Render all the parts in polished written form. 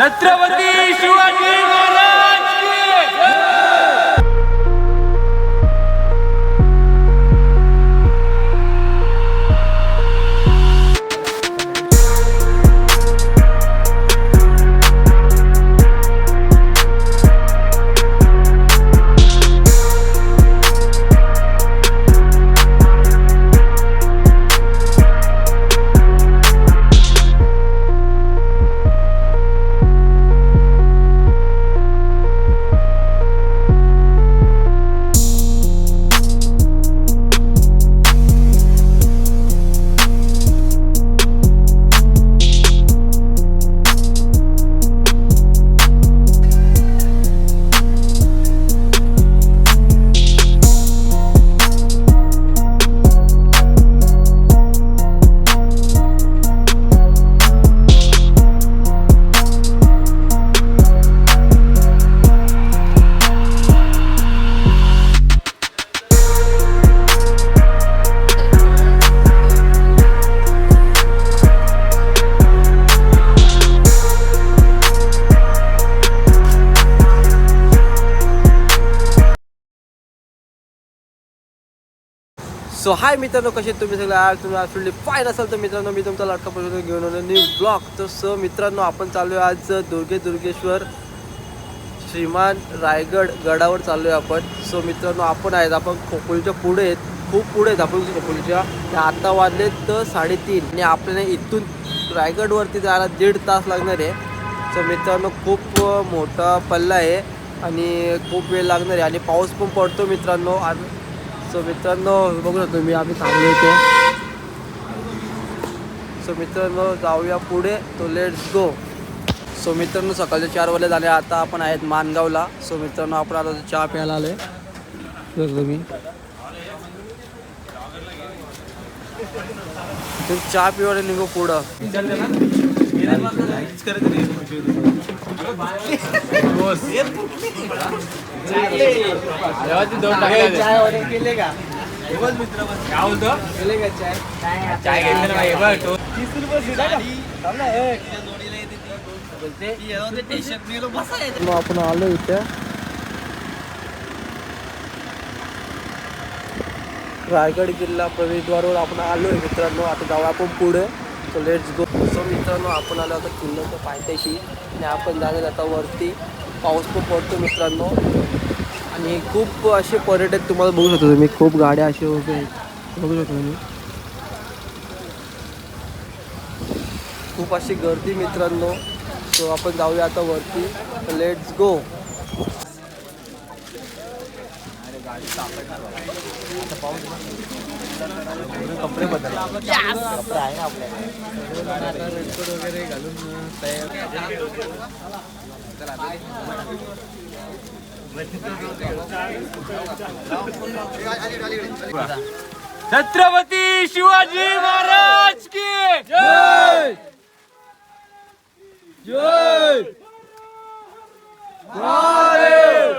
छत्रपती शिवाजी महाराज की सो हाय मित्रांनो, कसे तुम्ही सगळे आज तुम्ही ॲब्सोल्युटली फाईन असाल तर मित्रांनो मी तुमचा लाडका प्रश्न घेऊन आलो न्यू ब्लॉग. तर सो मित्रांनो आपण चाललो आहे आज दुर्गेश्वर श्रीमान रायगड गडावर चाललो आहे आपण. सो मित्रांनो आपण खोपोलीच्या पुढे आहेत, खूप पुढे आहेत आपण खोपोलीच्या. आता वाजलेत 3:30 आणि आपल्याला इथून रायगडवरती जायला 1.5 तास लागणार आहे. सो मित्रांनो खूप मोठा पल्ला आहे आणि खूप वेळ लागणार आहे आणि पाऊस पण पडतो मित्रांनो. सो मित्रांनो बघू शकतो मी आम्ही थांबलो इथे. सो मित्रांनो जाऊया पुढे, तो लेट्स गो. सो मित्रांनो सकाळचे 4 वाजले झाले, आता आपण आहेत मानगावला. सो मित्रांनो आपण आता चहा प्यायला आलोय. तुम्ही चहा पिवायला निघू पुढं. आपण आलो इथे रायगड किल्ला प्रवेशद्वारावर आपण आलो आहे मित्रांनो. आता जाऊ आपण पुढे. So let's go. सो मित्रांनो आपण आलो आता किल्ल्याच्या पायथ्याशी आणि आपण जाणार आता वरती. पाऊस पण पडतो मित्रांनो आणि खूप असे पर्यटक तुम्हाला बघू शकता तुम्ही. खूप गाड्या असे उभे आहेत बघू शकता तुम्ही. खूप अशी गर्दी मित्रांनो. सो आपण जाऊया आता वरती. Let's go. कपडे बदल कपडे आहे ना आपल्याला वगैरे घालून तयार. छत्रपती शिवाजी महाराज की जय जय महादेव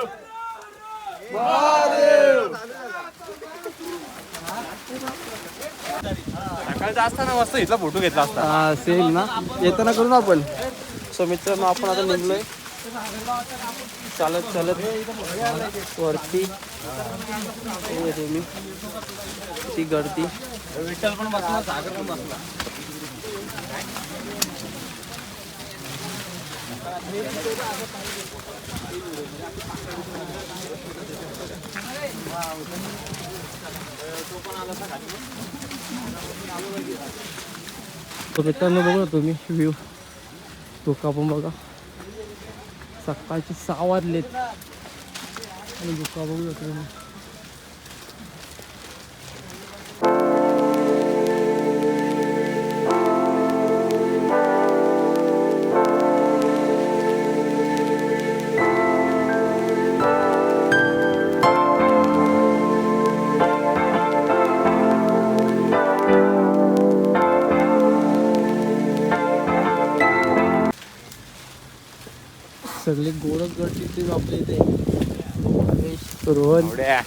महादेव. सकाळचा असताना मस्त इथला फोटो घेतला असता. सेम ना, येताना करू ना आपण. सो मित्रांनो आपण आता निघलोय चालत चालत वरती. तुम्ही ती गर्दी. विठ्ठल पण बसला, सागर पण बसला. तो मित्रांनो बघू ना तुम्ही व्ह्यू. धोका पण बघा. सकाळचे 6 वाजलेत आणि धोका बघू शकतो तुम्ही. सगळे गोरख गड आपल्या इथे. रोहन या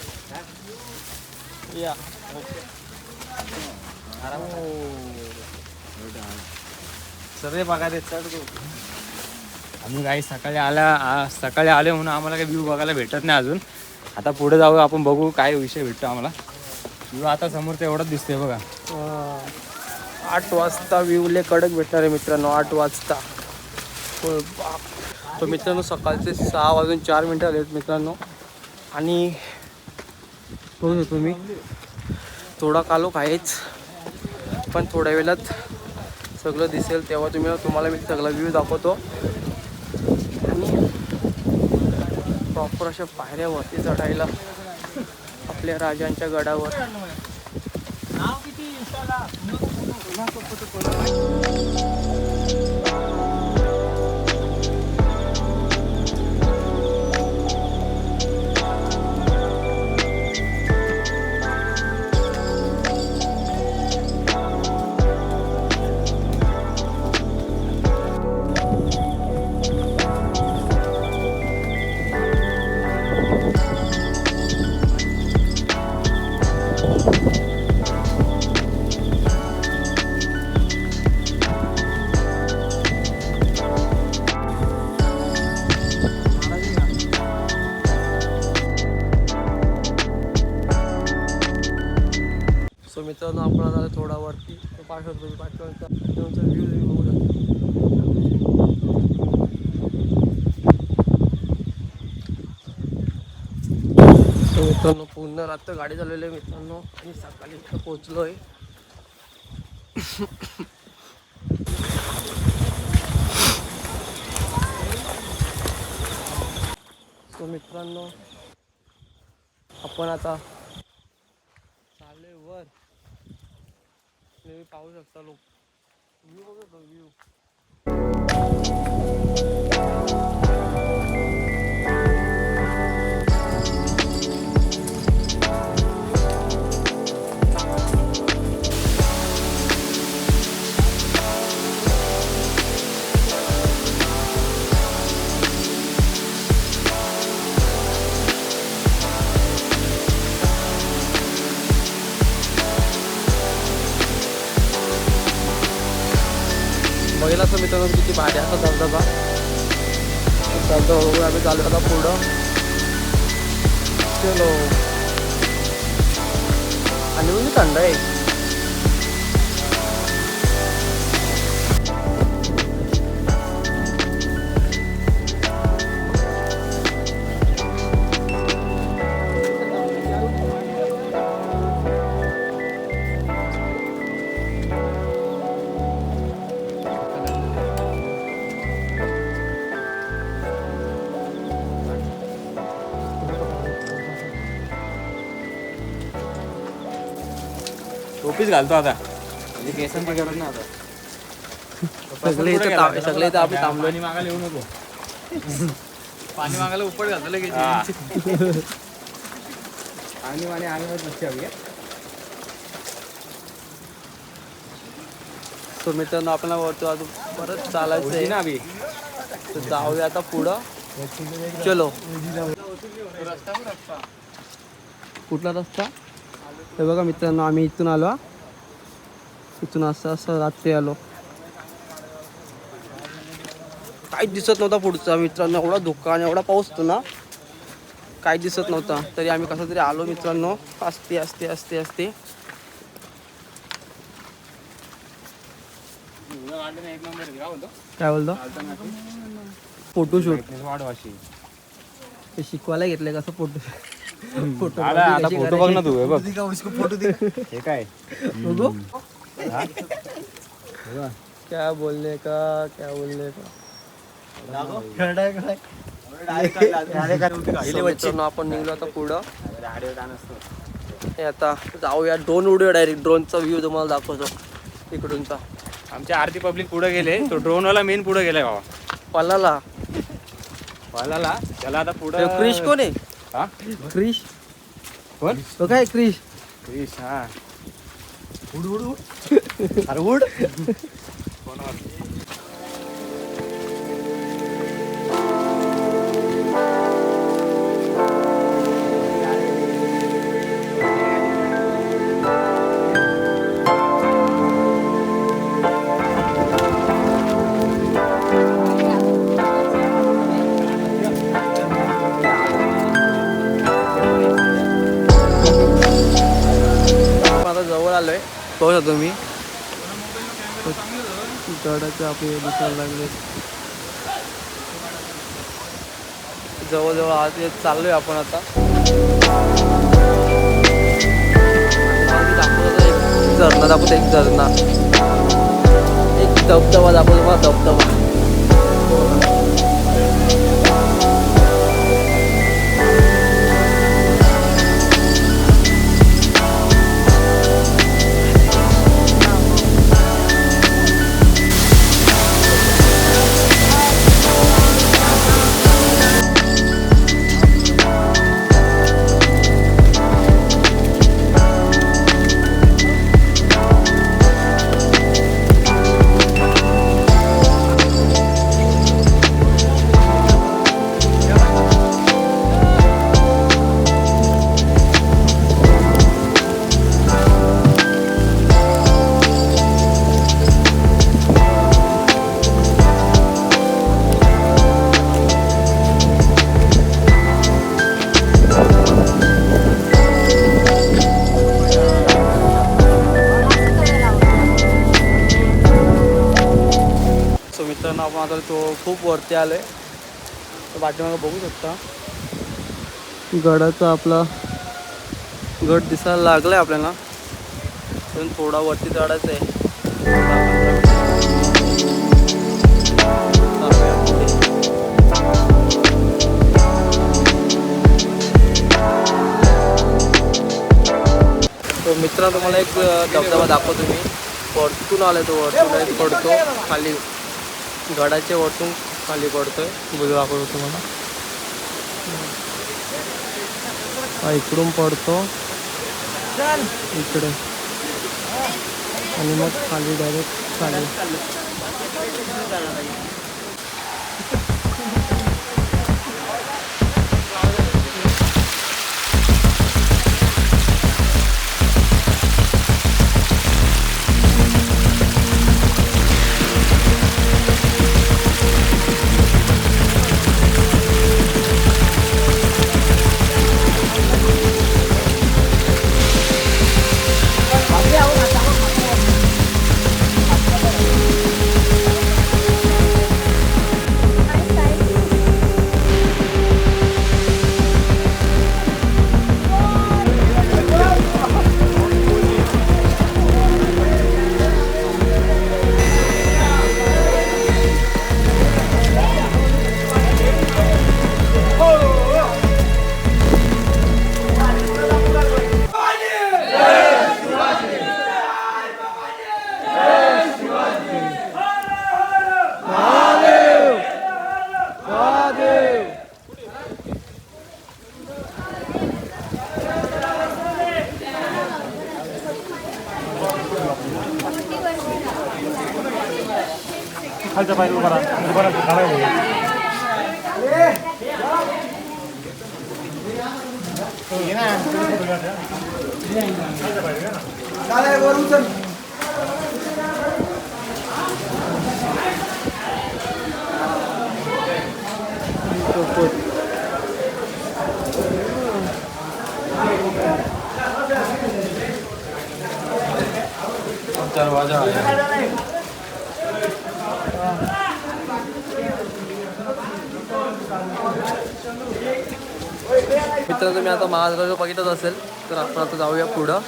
सर्वे बघा रे चढ गो. आम्ही काही सकाळी आले म्हणून आम्हाला काही व्ह्यू बघायला भेटत नाही अजून. आता पुढे जाऊ आपण बघू काय विषय भेटतो आम्हाला. व्ह्यू आता समोर एवढंच दिसतंय बघा. 8 वाजता व्ह्यूले कडक भेटणार आहे मित्रांनो. 8 वाजता तो मित्रांनो सकाळचे 6:04 आले आहेत मित्रांनो. आणि बघू शकतो मी थोडा कालोख आहेच, पण थोड्या वेळात सगळं दिसेल तेव्हा तुम्हाला मी सगळा व्ह्यू दाखवतो. आणि प्रॉपर अशा पायऱ्यावरती चढायला आपल्या राजांच्या गडावर. सो मित्रांनो आपण आता थोडा वरती पाठवतो व्ह्यू बघू शकतो. मित्रांनो पूर्ण रात्र गाडी चालवली आहे मित्रांनो आणि सकाळी इथं पोहोचलोय. सो मित्रांनो आपण आता चाललोय वर. तुम्ही पाहू शकता लोक व्ह्यू बघतो व्ह्यू. बघितला असं मित्रांनो किती भारी असा धबधबा. धबधबा आम्ही चालू आता पुढं. चलो आणि म्हणजे थंड आहे. टोपीच घालतो आता म्हणजे केसांची गरज नाही आता. सगळे इथं आपण थांबलो. पाणी मागायला येऊ नको. पाणी मागायला उपट घातलं लगेच. पाणी आम्ही नसते हवी. सो मित्रांनो आपण वरतो अजून परत चालायचं आहे ना आम्ही. तर जाऊया आता पुढं. चलो. कुठला रस्ता हे बघा मित्रांनो. आम्ही इथून आलो. इथून असं रात्री आलो. काहीच दिसत नव्हता पुढचा मित्रांनो. एवढा धुका आणि एवढा पाऊस होतो ना, काहीच दिसत नव्हता. तरी आम्ही कसं तरी आलो मित्रांनो. असते असते असते असते काय बोलतो फोटोशूट वाढवाशी ते शिकवायला घेतलंय कसं फोटो आता फोटो बघ ना तू. हे बघ हे काय बघू क्या बोलने का मित्रांनो आपण निघलो आता पुढं. हे आता जाऊया ड्रोन उडूया डायरेक्ट. ड्रोनचा व्ह्यू तुम्हाला दाखवतो इकडूनचा. आमचे आरती पब्लिक पुढे गेले. तो ड्रोन वाला मेन पुढे गेलाय बाबा. पलाला त्याला आता पुढे. क्रिश कोण आहे? हा क्रिश कोण? तो काय क्रिश? क्रिश हा. उड अरे उड. आलोय, बघू शकतो तुम्ही गडाचे आपले दिसायला लागले. जवळजवळ आज चाललोय आपण आता. एक झरणा दाखवतो, एक झरणा, एक धबधबा दाखवतो मला, धबधबा. मित्रांनो आपण आता तो खूप वरती आलोय, तो पाठीमागं बघू शकता. गडाचा आपला गड दिसायला लागलाय आपल्याला, पण थोडा वरती चढायचं आहे. तो मित्रांनो तुम्हाला एक धबधबा दाखवतो मी. वरतून आलाय तो, वरतून पडतो खाली, गडाचे वरतून खाली पडतोय. बघू दाखवतो तुम्हाला, हा इकडून पडतो इकडे आणि मग खाली डायरेक्ट खाली. खालच्या पायरी उभा राहा. दरवाजा मित्रांनो तुम्ही आता महाराष्ट्र बघितच असेल, तर आपण आता जाऊया पुढं.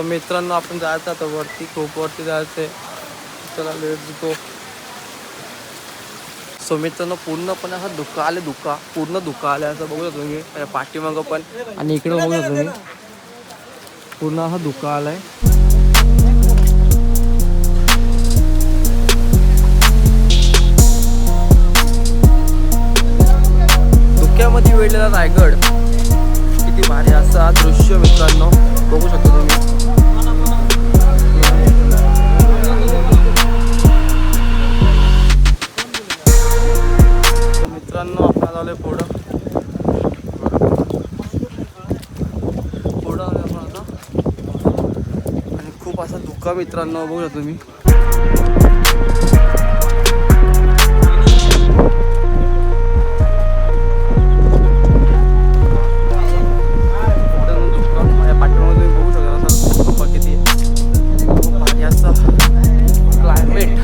मित्रांनो आपण जायचं आता वरती, खूप वरती जायचंय. चला लेट्स गो. सो मित्रांनो पूर्णपणे हा धुका आले, पूर्ण धुका आले असं बघू शकतो तुम्ही. पाठीमागं पण आणि इकडे बघू शकतो तुम्ही, पूर्ण हा धुका आलाय. धुक्यामध्ये वेढलेला रायगड, किती भारी असं हा दृश्य मित्रांनो बघू शकतो तुम्ही. धुका मित्रांनो बघू शकता तुम्ही. पाठीमागे बघू शकता किती पाणी असं क्लायमेट.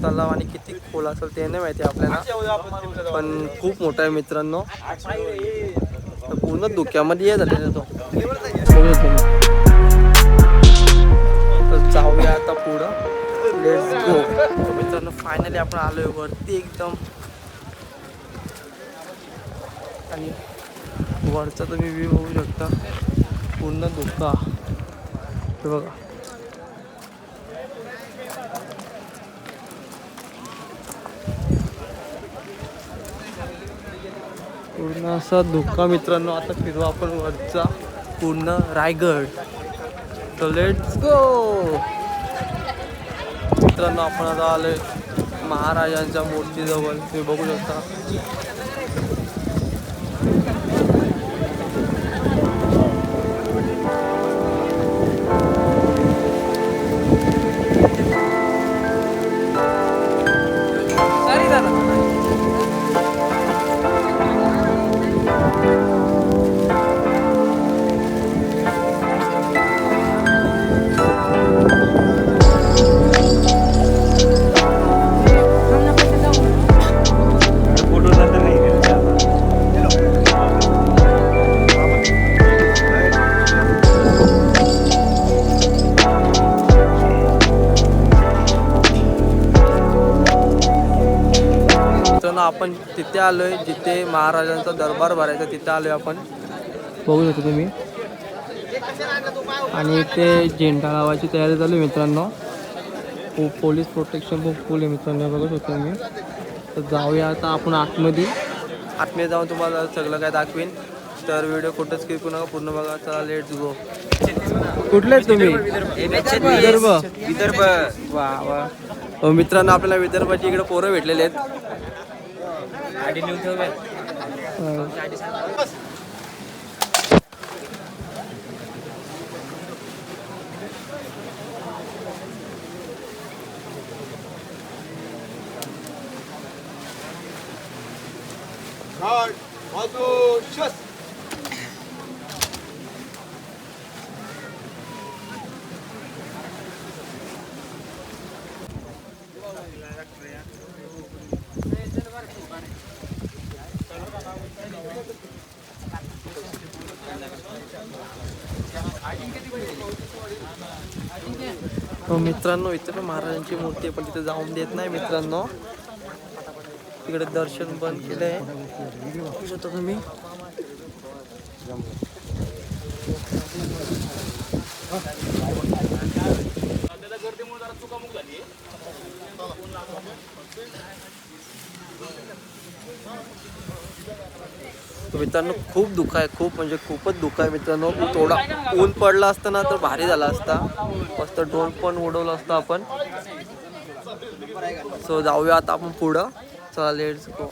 तलाव आणि किती खोल असेल ते नाही माहिती आपल्याला, पण खूप मोठा आहे मित्रांनो. पूर्ण धुक्यामध्ये झालेला तो. तर जाऊया आता पुढं. Let's go. मित्रांनो फायनली आपण आलोय वरती एकदम. आणि वरचा तुम्ही व्ह्यू बघू शकता. पूर्ण धुका हे बघा. पूर्ण असा धुका मित्रांनो. आता फिरू आपण वरचा पूर्ण रायगड. So let's go. मित्रांनो आपण आता आलोय महाराजांच्या मूर्तीजवळ. तुम्ही बघू शकता. आपण तिथे आलोय जिथे महाराजांचा दरबार भरायचा. तिथे आलोय आपण. बघू शकता तुम्ही. आणि ते झेंडा लावायची तयारी चालू आहे मित्रांनो. पोलीस प्रोटेक्शन खूप फुल आहे मित्रांनो. बघू शकतो मी. तर जाऊया आता आपण आतमध्ये. आतमध्ये जाऊन तुम्हाला सगळं काय दाखवीन. तर व्हिडिओ कुठंच स्किप करू नका, पूर्ण बघा. चला लेट्स गो. कुठले आहेत तुम्ही? विदर्भ. विदर्भ. वा वा. मित्रांनो आपल्याला विदर्भाची इकडे पोरं भेटलेले आहेत. मित्रांनो इथे पण महाराजांची मूर्ती आहे, पण तिथे जाऊन देत नाही मित्रांनो. तिकडे दर्शन बंद केलंय. बघू शकता तुम्ही. मित्रांनो खूप दुःख आहे, खूप म्हणजे खूपच दुःख आहे मित्रांनो. थोडा ऊन पडला असता ना तर भारी झाला असता. मस्त ड्रोन पण उडवलं असतं आपण. सो जाऊया आता आपण पुढं. चला लेट्स गो.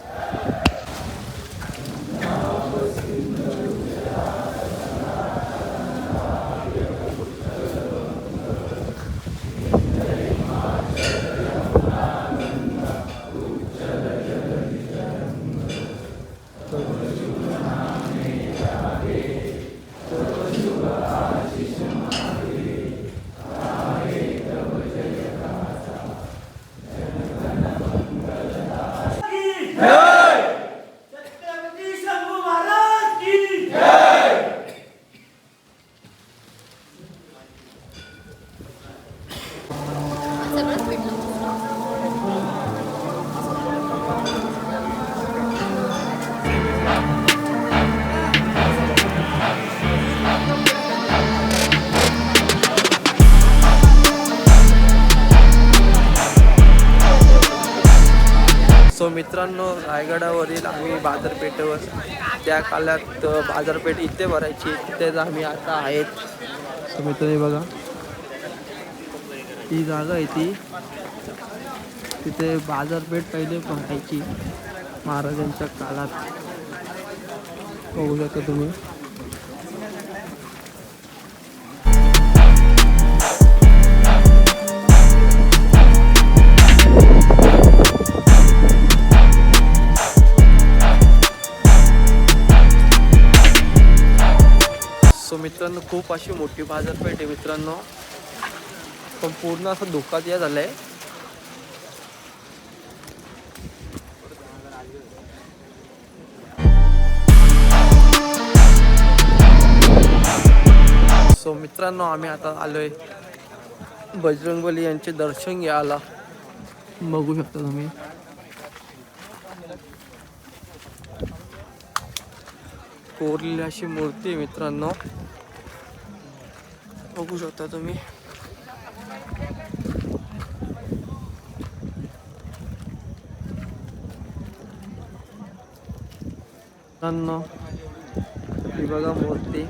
सो मित्रांनो, रायगडावरील आम्ही बाजारपेठेवर त्या काळात बाजारपेठ इथे भरायची, तिथेच आम्ही आता आहेत. सो मित्रांनो बघा, ही जागा आहे ती, तिथे बाजारपेठ पहिले भरायची महाराजांच्या काळात. बघू शकता तुम्ही. सो मित्रांनो, खूप अशी मोठी बाजारपेठ आहे मित्रांनो, पण पूर्ण असं धोकात या झालंय. सो मित्रांनो, आम्ही आता आलोय बजरंगबली यांचे दर्शन घ्यायला. बघू शकता तुम्ही. कोरलेली अशी मूर्ती आहे मित्रांनो, बघू शकता तुम्ही. मित्रांनो ही बघा मूर्ती,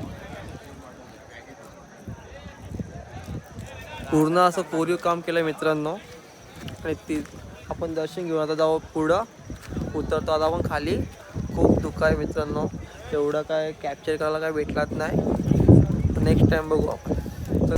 पूर्ण असं कोरीव काम केलं मित्रांनो. आणि ती आपण दर्शन घेऊन आता जाऊ पुढं उतरतो आता आपण खाली. खूप दुःख आहे मित्रांनो, एवढं काय कॅप्चर करायला काय भेटलाच नाही. नेक्स्ट टाइम बघू आपण. तर